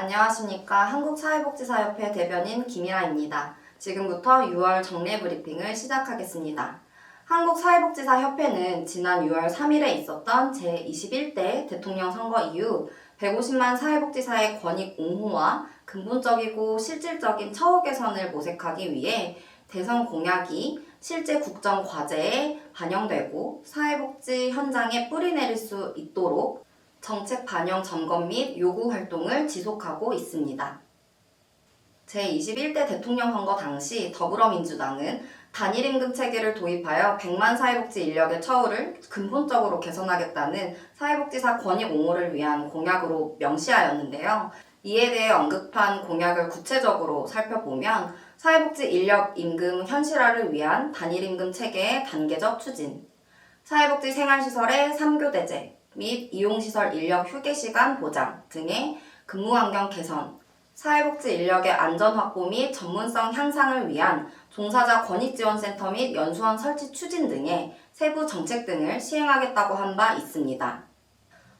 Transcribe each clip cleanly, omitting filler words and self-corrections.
안녕하십니까. 한국사회복지사협회 대변인 김이라입니다. 지금부터 6월 정례 브리핑을 시작하겠습니다. 한국사회복지사협회는 지난 6월 3일에 있었던 제21대 대통령 선거 이후 150만 사회복지사의 권익 옹호와 근본적이고 실질적인 처우 개선을 모색하기 위해 대선 공약이 실제 국정 과제에 반영되고 사회복지 현장에 뿌리내릴 수 있도록 정책 반영 점검 및 요구 활동을 지속하고 있습니다. 제21대 대통령 선거 당시 더불어민주당은 단일임금 체계를 도입하여 100만 사회복지 인력의 처우를 근본적으로 개선하겠다는 사회복지사 권익 옹호를 위한 공약으로 명시하였는데요. 이에 대해 언급한 공약을 구체적으로 살펴보면 사회복지 인력 임금 현실화를 위한 단일임금 체계의 단계적 추진, 사회복지 생활시설의 3교대제 및 이용시설 인력 휴게시간 보장 등의 근무환경 개선, 사회복지 인력의 안전 확보 및 전문성 향상을 위한 종사자 권익지원센터 및 연수원 설치 추진 등의 세부 정책 등을 시행하겠다고 한 바 있습니다.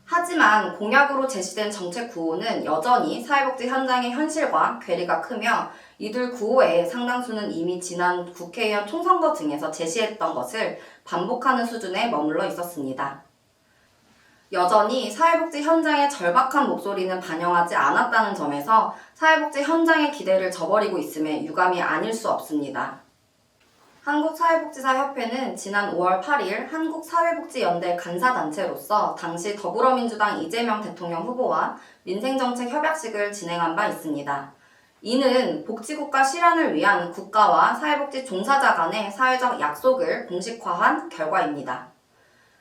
하지만 공약으로 제시된 정책 구호는 여전히 사회복지 현장의 현실과 괴리가 크며 이들 구호의 상당수는 이미 지난 국회의원 총선거 등에서 제시했던 것을 반복하는 수준에 머물러 있었습니다. 여전히 사회복지 현장의 절박한 목소리는 반영하지 않았다는 점에서 사회복지 현장의 기대를 저버리고 있음에 유감이 아닐 수 없습니다. 한국사회복지사협회는 지난 5월 8일 한국사회복지연대 간사단체로서 당시 더불어민주당 이재명 대통령 후보와 민생정책 협약식을 진행한 바 있습니다. 이는 복지국가 실현을 위한 국가와 사회복지 종사자 간의 사회적 약속을 공식화한 결과입니다.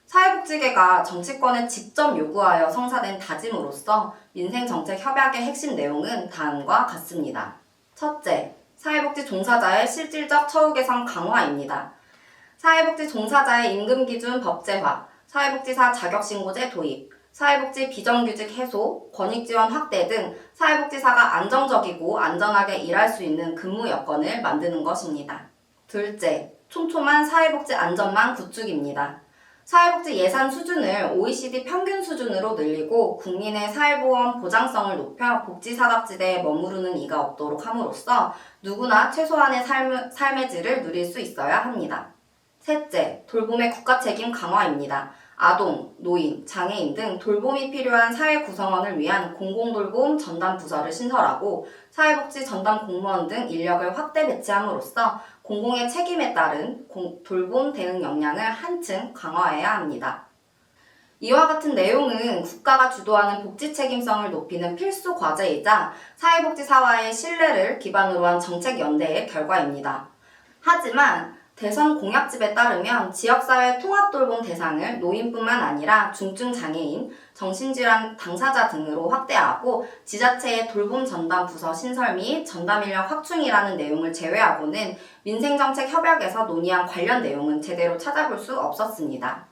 사회복지계가 정치권에 직접 요구하여 성사된 다짐으로써 민생정책 협약의 핵심 내용은 다음과 같습니다. 첫째, 사회복지 종사자의 실질적 처우 개선 강화입니다. 사회복지 종사자의 임금 기준 법제화, 사회복지사 자격신고제 도입, 사회복지 비정규직 해소, 권익지원 확대 등 사회복지사가 안정적이고 안전하게 일할 수 있는 근무 여건을 만드는 것입니다. 둘째, 촘촘한 사회복지 안전망 구축입니다. 사회복지 예산 수준을 OECD 평균 수준으로 늘리고 국민의 사회보험 보장성을 높여 복지사각지대에 머무르는 이가 없도록 함으로써 누구나 최소한의 삶의 질을 누릴 수 있어야 합니다. 셋째, 돌봄의 국가책임 강화입니다. 아동, 노인, 장애인 등 돌봄이 필요한 사회 구성원을 위한 공공돌봄 전담 부서를 신설하고 사회복지 전담 공무원 등 인력을 확대 배치함으로써 공공의 책임에 따른 돌봄 대응 역량을 한층 강화해야 합니다. 이와 같은 내용은 국가가 주도하는 복지 책임성을 높이는 필수 과제이자 사회복지사와의 신뢰를 기반으로 한 정책연대의 결과입니다. 하지만 대선 공약집에 따르면 지역사회 통합돌봄 대상을 노인뿐만 아니라 중증장애인, 정신질환 당사자 등으로 확대하고 지자체의 돌봄 전담 부서 신설 및 전담 인력 확충이라는 내용을 제외하고는 민생정책 협약에서 논의한 관련 내용은 제대로 찾아볼 수 없었습니다.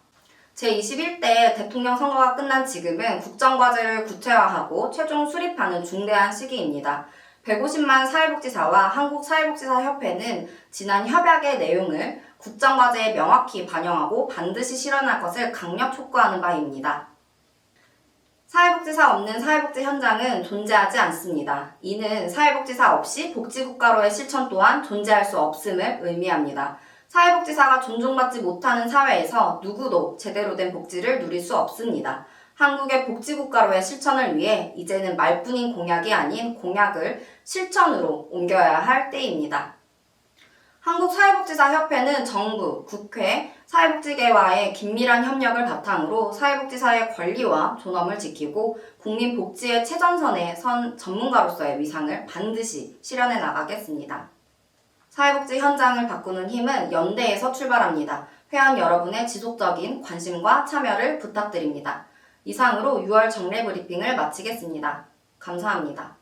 제21대 대통령 선거가 끝난 지금은 국정과제를 구체화하고 최종 수립하는 중대한 시기입니다. 150만 사회복지사와 한국사회복지사협회는 지난 협약의 내용을 국정과제에 명확히 반영하고 반드시 실현할 것을 강력 촉구하는 바입니다. 사회복지사 없는 사회복지 현장은 존재하지 않습니다. 이는 사회복지사 없이 복지국가로의 실천 또한 존재할 수 없음을 의미합니다. 사회복지사가 존중받지 못하는 사회에서 누구도 제대로 된 복지를 누릴 수 없습니다. 한국의 복지국가로의 실천을 위해 이제는 말뿐인 공약이 아닌 공약을 실천으로 옮겨야 할 때입니다. 한국사회복지사협회는 정부, 국회, 사회복지계와의 긴밀한 협력을 바탕으로 사회복지사의 권리와 존엄을 지키고 국민 복지의 최전선에 선 전문가로서의 위상을 반드시 실현해 나가겠습니다. 사회복지 현장을 바꾸는 힘은 연대에서 출발합니다. 회원 여러분의 지속적인 관심과 참여를 부탁드립니다. 이상으로 6월 정례 브리핑을 마치겠습니다. 감사합니다.